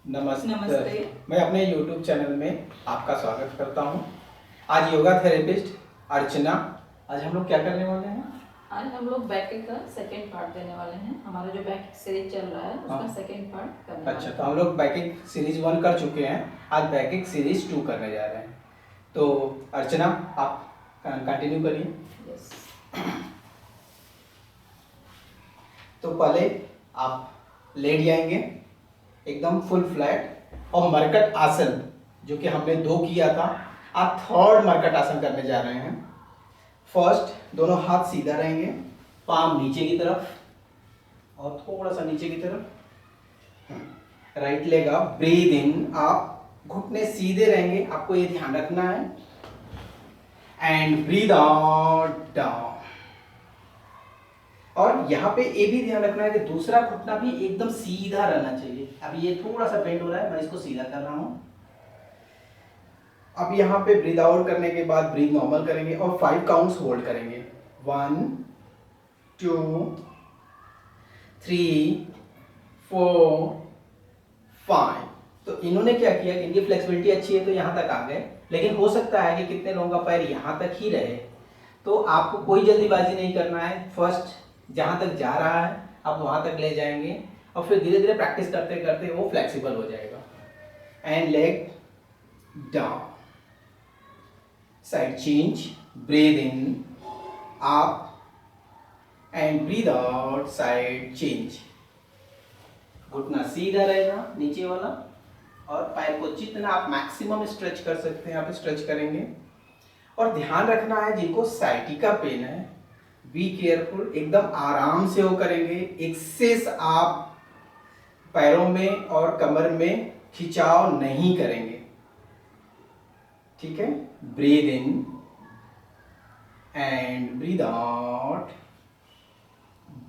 नमस्ते। मैं अपने YouTube चैनल में आपका स्वागत करता हूं। आज योगा थेरेपिस्ट अर्चना, आज हम लोग क्या करने वाले हैं? आज हम लोग बैक का सेकंड पार्ट देने वाले हैं। हमारा जो बैक सीरीज चल रहा है उसका सेकंड पार्ट करने वाले हैं। तो हम लोग बैकिंग सीरीज 1 कर चुके हैं, आज बैकिंग सीरीज 2 करने जा रहे हैं। तो अर्चना आप कंटिन्यू करिए। यस। तो पहले आप लेट जाएंगे एकदम फुल फ्लैट और मरकट आसन जो कि हमने 2 किया था, आप थर्ड मरकट आसन करने जा रहे हैं। फर्स्ट दोनों हाथ सीधा रहेंगे, पाम नीचे की तरफ और थोड़ा सा नीचे की तरफ। Right leg up, breathe in, आप घुटने सीधे रहेंगे, आपको ये ध्यान रखना है। And breathe out down. और यहाँ पे ये भी ध्यान रखना है कि दूसरा घुटना भी एकदम सीधा रहना चाहिए। अब ये थोड़ा सा बेंड हो रहा है, मैं इसको सीधा कर रहा हूं। अब यहाँ पे ब्रीद आउट करने के बाद ब्रीद नॉर्मल करेंगे और 5 काउंट्स होल्ड करेंगे। 1 2 3 4 5। तो इन्होंने क्या किया कि इनकी फ्लेक्सिबिलिटी अच्छी है तो यहाँ तक आ गए, लेकिन हो सकता है कि कितने लोगों का पैर यहाँ तक ही रहे। तो आपको कोई जल्दीबाजी नहीं करना है, फर्स्ट जहाँ तक जा रहा है आप वहाँ तक ले जाएंगे और फिर धीरे धीरे प्रैक्टिस करते करते वो फ्लेक्सिबल हो जाएगा। And leg down, side change, breathe in up and breathe out, side change. घुटना सीधा रहेगा नीचे वाला और पैर को जितना आप मैक्सिमम स्ट्रेच कर सकते हैं आप स्ट्रेच करेंगे। और ध्यान रखना है जिनको साइटिका पेन है, बी केयरफुल, एकदम आराम से वो करेंगे। एक्सेस आप पैरों में और कमर में खिंचाव नहीं करेंगे, ठीक है। Breathe in and breathe out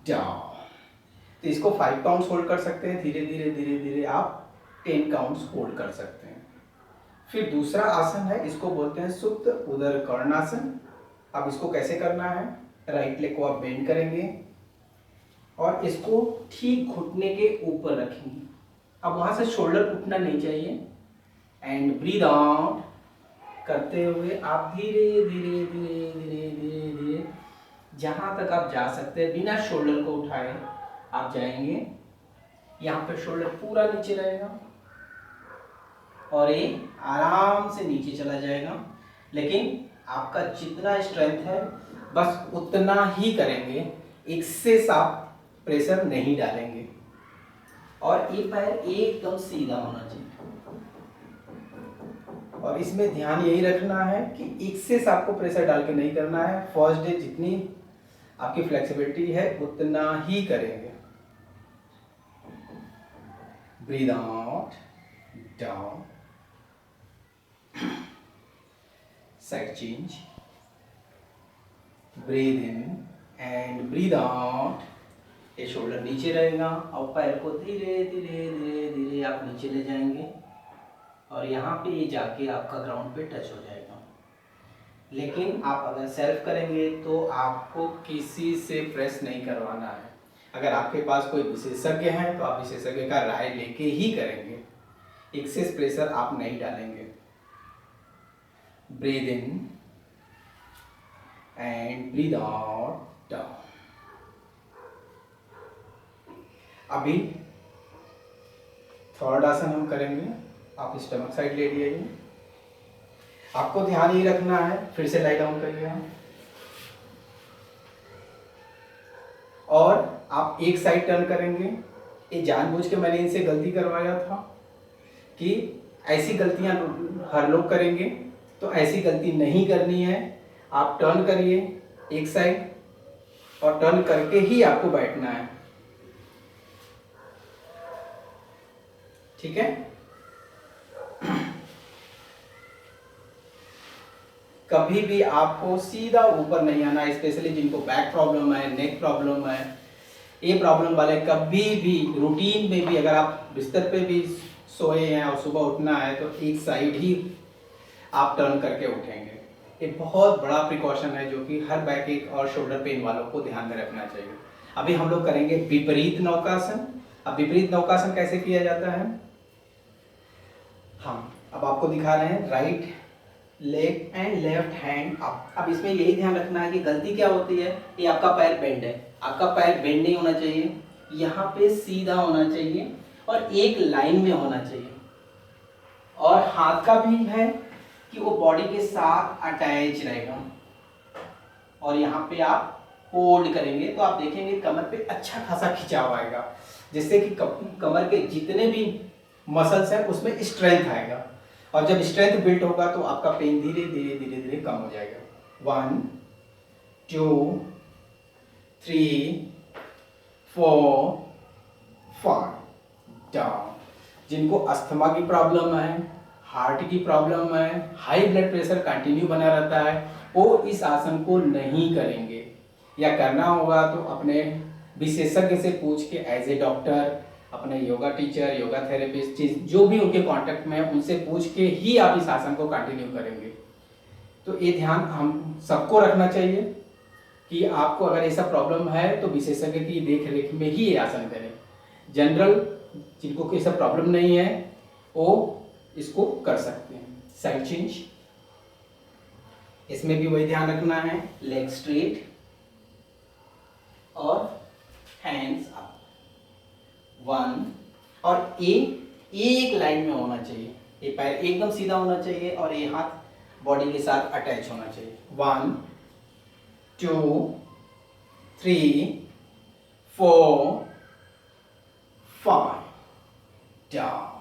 down. तो इसको 5 काउंट्स होल्ड कर सकते हैं, धीरे धीरे धीरे धीरे आप 10 काउंट्स होल्ड कर सकते हैं। फिर दूसरा आसन है, इसको बोलते हैं सुप्त उदर कर्णासन। अब इसको कैसे करना है, राइट लेग को आप बेंड करेंगे और इसको ठीक घुटने के ऊपर रखेंगे। अब वहां से शोल्डर उठना नहीं चाहिए। एंड ब्रीद आउट करते हुए आप धीरे धीरे धीरे धीरे धीरे धीरे जहां तक आप जा सकते हैं बिना शोल्डर को उठाए आप जाएंगे। यहाँ पे शोल्डर पूरा नीचे रहेगा और ये आराम से नीचे चला जाएगा, लेकिन आपका जितना स्ट्रेंथ है बस उतना ही करेंगे, एक्सेस आप प्रेशर नहीं डालेंगे। और ये पैर एकदम सीधा होना चाहिए और इसमें ध्यान यही रखना है कि एक्सेस आपको प्रेशर डाल के नहीं करना है। फर्स्ट डे जितनी आपकी फ्लेक्सिबिलिटी है उतना ही करेंगे। Breathe out down, side change, breathe in and breathe out. ये शोल्डर नीचे रहेगा और पैर को धीरे धीरे धीरे धीरे आप नीचे ले जाएंगे और यहाँ पे ये जाके आपका ग्राउंड पे टच हो जाएगा। लेकिन आप अगर सेल्फ करेंगे तो आपको किसी से प्रेस नहीं करवाना है। अगर आपके पास कोई विशेषज्ञ है तो आप विशेषज्ञ का राय लेके ही करेंगे, एक्सेस प्रेशर आप नहीं डालेंगे। Breathe in and breathe out down. अभी थर्ड आसन हम करेंगे, आप स्टमक साइड ले लीजिए। आपको ध्यान ही रखना है, फिर से लाई डाउन करिए हम। और आप एक साइड टर्न करेंगे। ये जानबूझ के मैंने इनसे गलती करवाया था कि ऐसी गलतियां हर लोग करेंगे, तो ऐसी गलती नहीं करनी है। आप टर्न करिए एक साइड और टर्न करके ही आपको बैठना है, ठीक है। कभी भी आपको सीधा ऊपर नहीं आना है, स्पेशली जिनको बैक प्रॉब्लम है, नेक प्रॉब्लम है, ये प्रॉब्लम वाले कभी भी रूटीन में भी अगर आप बिस्तर पे भी सोए हैं और सुबह उठना है तो एक साइड ही आप टर्न करके उठेंगे। ये बहुत बड़ा प्रिकॉशन है जो कि हर बैक एक और शोल्डर पेन वालों को ध्यान में रखना चाहिए। अभी हम लोग करेंगे विपरीत नौकासन। अब विपरीत नौकासन कैसे किया जाता है, हम अब आपको दिखा रहे हैं right leg and left hand up. अब इसमें यही ध्यान रखना है कि गलती क्या होती है, ये आपका पैर बेंड है, आपका पैर बेंड नहीं होना चाहिए, यहाँ पे सीधा होना चाहिए और एक लाइन में होना चाहिए। और हाथ का भी है कि वो बॉडी के साथ अटैच रहेगा और यहाँ पे आप होल्ड करेंगे तो आप देखेंगे कमर पे अच्छा खासा खिंचाव आएगा, जिससे कि कमर के जितने भी मसल्स हैं उसमें स्ट्रेंथ आएगा और जब स्ट्रेंथ बिल्ड होगा तो आपका पेन धीरे धीरे धीरे धीरे कम हो जाएगा। 1 2 3 4 5 डाउन। जिनको अस्थमा की प्रॉब्लम है, हार्ट की प्रॉब्लम है, हाई ब्लड प्रेशर कंटिन्यू बना रहता है, वो इस आसन को नहीं करेंगे या करना होगा तो अपने विशेषज्ञ से पूछ के एज ए डॉक्टर, अपने योगा टीचर, योगा थेरेपिस्ट, जो भी उनके कांटेक्ट में है उनसे पूछ के ही आप इस आसन को कंटिन्यू करेंगे। तो ये ध्यान हम सबको रखना चाहिए कि आपको अगर ऐसा प्रॉब्लम है तो विशेषज्ञ की देख रेख में ही ये आसन करें। जनरल जिनको कोई ऐसा प्रॉब्लम नहीं है वो इसको कर सकते हैं। साइड चेंज, इसमें भी वही ध्यान रखना है, लेग स्ट्रेट और हैंड्स अप। 1 और एक लाइन में होना चाहिए, ये पैर एकदम सीधा होना चाहिए और ये हाथ बॉडी के साथ अटैच होना चाहिए। 1 2 3 4 5 डाउन।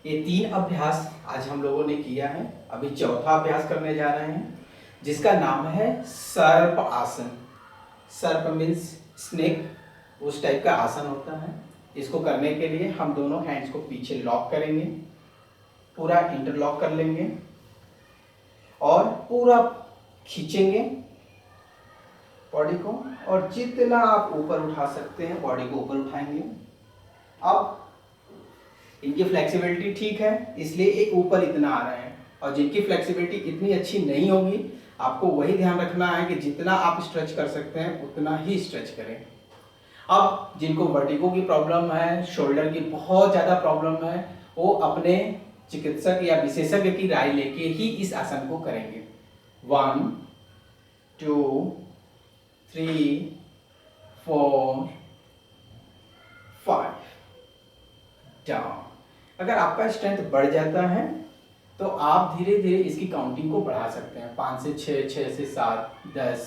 ये 3 अभ्यास आज हम लोगों ने किया है। अभी चौथा अभ्यास करने जा रहे हैं जिसका नाम है सर्प आसन। सर्प मीन्स स्नेक, उस टाइप का आसन होता है। इसको करने के लिए हम दोनों हैंड्स को पीछे लॉक करेंगे, पूरा इंटरलॉक कर लेंगे और पूरा खींचेंगे बॉडी को और जितना आप ऊपर उठा सकते हैं बॉडी को ऊपर उठाएंगे। अब इनकी फ्लेक्सिबिलिटी ठीक है इसलिए एक ऊपर इतना आ रहे हैं और जिनकी फ्लेक्सिबिलिटी इतनी अच्छी नहीं होगी आपको वही ध्यान रखना है कि जितना आप स्ट्रेच कर सकते हैं उतना ही स्ट्रेच करें। अब जिनको वर्टिगो की प्रॉब्लम है, शोल्डर की बहुत ज़्यादा प्रॉब्लम है, वो अपने चिकित्सक या विशेषज्ञ की राय लेके ही इस आसन को करेंगे। 1 2 3 4 5 डाउन। अगर आपका स्ट्रेंथ बढ़ जाता है तो आप धीरे धीरे इसकी काउंटिंग को बढ़ा सकते हैं, 5 से 6, 6 से 7, 10,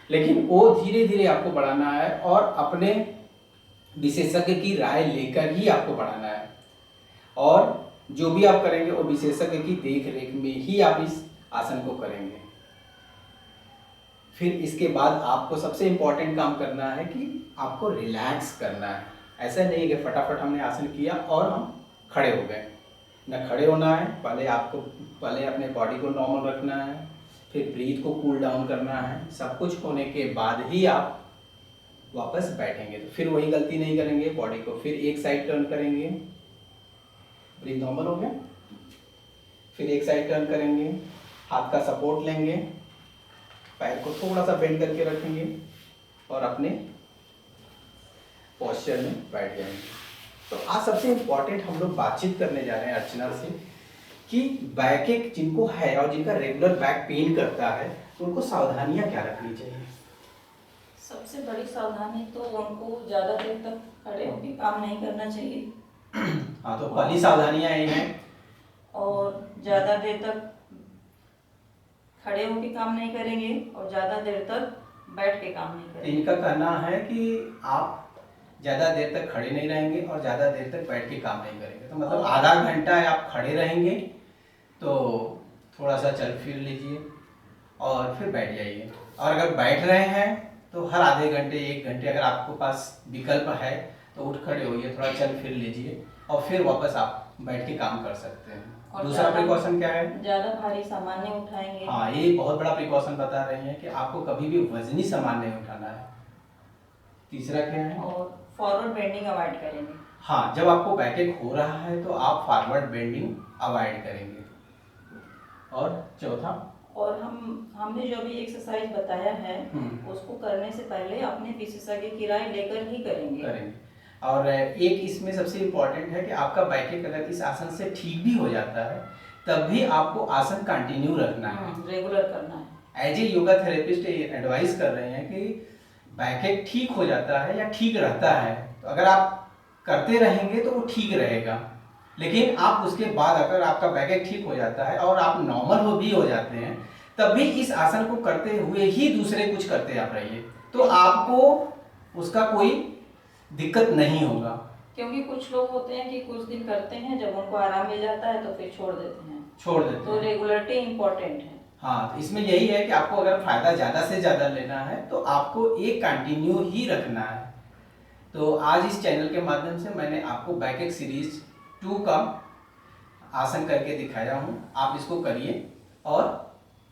लेकिन वो धीरे धीरे आपको बढ़ाना है और अपने विशेषज्ञ की राय लेकर ही आपको बढ़ाना है और जो भी आप करेंगे वो विशेषज्ञ की देख रेख में ही आप इस आसन को करेंगे। फिर इसके बाद आपको सबसे इम्पोर्टेंट काम करना है कि आपको रिलैक्स करना है। ऐसा नहीं है कि फटाफट हमने आसन किया और हम खड़े हो गए, ना खड़े होना है। पहले अपने बॉडी को नॉर्मल रखना है, फिर ब्रीथ को कूल डाउन करना है। सब कुछ होने के बाद ही आप वापस बैठेंगे। तो फिर वही गलती नहीं करेंगे, बॉडी को फिर एक साइड टर्न करेंगे, ब्रीथ नॉर्मल हो गया, फिर एक साइड टर्न करेंगे, हाथ का सपोर्ट लेंगे, पैर को थोड़ा सा बेंड करके रखेंगे और अपने पोस्चर में बैठ जाएंगे। तो आज सबसे इम्पोर्टेंट हम लोग बातचीत करने जा रहे हैं अर्चना से कि बैकएक जिनको है और जिनका रेगुलर बैक पेन करता है उनको सावधानियां क्या रखनी चाहिए। सबसे बड़ी सावधानी तो उनको ज़्यादा देर तक खड़े होकर काम नहीं करना चाहिए। हाँ, तो पहली सावधानियां ये हैं और ज़्यादा देर तक खड़े होकर काम नहीं करेंगे और ज़्यादा देर तक बैठ के काम नहीं करेंगे। इनका कहना है कि आप ज़्यादा देर तक खड़े नहीं रहेंगे और ज़्यादा देर तक बैठ के काम नहीं करेंगे। तो मतलब आधा घंटा आप खड़े रहेंगे तो थोड़ा सा चल फिर लीजिए और फिर बैठ जाइए। और अगर बैठ रहे हैं तो हर आधे घंटे 1 घंटे अगर आपके पास विकल्प है तो उठ खड़े होइए, थोड़ा चल फिर लीजिए और फिर वापस आप बैठ के काम कर सकते हैं। और दूसरा प्रिकॉशन क्या है? ज़्यादा भारी सामान नहीं उठाएंगे। हाँ, ये बहुत बड़ा प्रिकॉशन बता रहे हैं कि आपको कभी भी वजनी सामान नहीं उठाना है। तीसरा क्या है? और फॉरवर्ड बेंडिंग अवॉइड करेंगे। हाँ, जब आपको बैकएक हो रहा है तो आप फॉरवर्ड बेंडिंग अवॉइड करेंगे। और चौथा, और हमने जो भी एक्सरसाइज बताया है उसको करने से पहले अपने विशेषज्ञ की राय लेकर ही करेंगे। और एक इसमें सबसे इम्पॉर्टेंट है कि आपका बैक एक अगर इस आसन से ठीक भी हो जाता है तब भी आपको आसन कंटिन्यू रखना है, रेगुलर करना है। As a yoga therapist advise कर रहे हैं कि बैक एक ठीक हो जाता है या ठीक रहता है तो अगर आप करते रहेंगे तो वो ठीक रहेगा, लेकिन आप उसके बाद अगर आपका बैक एक ठीक हो जाता है और आप नॉर्मल हो जाते हैं तब भी इस आसन को करते हुए ही दूसरे कुछ करते आप रहिए तो आपको उसका कोई दिक्कत नहीं होगा। क्योंकि कुछ लोग होते हैं कि कुछ दिन करते हैं, जब उनको आराम मिल जाता है तो फिर छोड़ देते हैं। तो रेगुलरिटी इम्पोर्टेंट है। हाँ, तो इसमें यही है कि आपको अगर फायदा ज़्यादा से ज़्यादा लेना है तो आपको एक कंटिन्यू ही रखना है। तो आज इस चैनल के माध्यम से मैंने आपको बैक एक सीरीज 2 का आसन करके दिखाया हूँ। आप इसको करिए और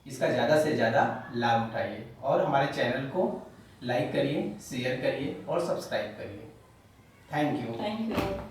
इसका ज़्यादा से ज़्यादा लाभ उठाइए और हमारे चैनल को लाइक करिए, शेयर करिए और सब्सक्राइब करिए। Thank you.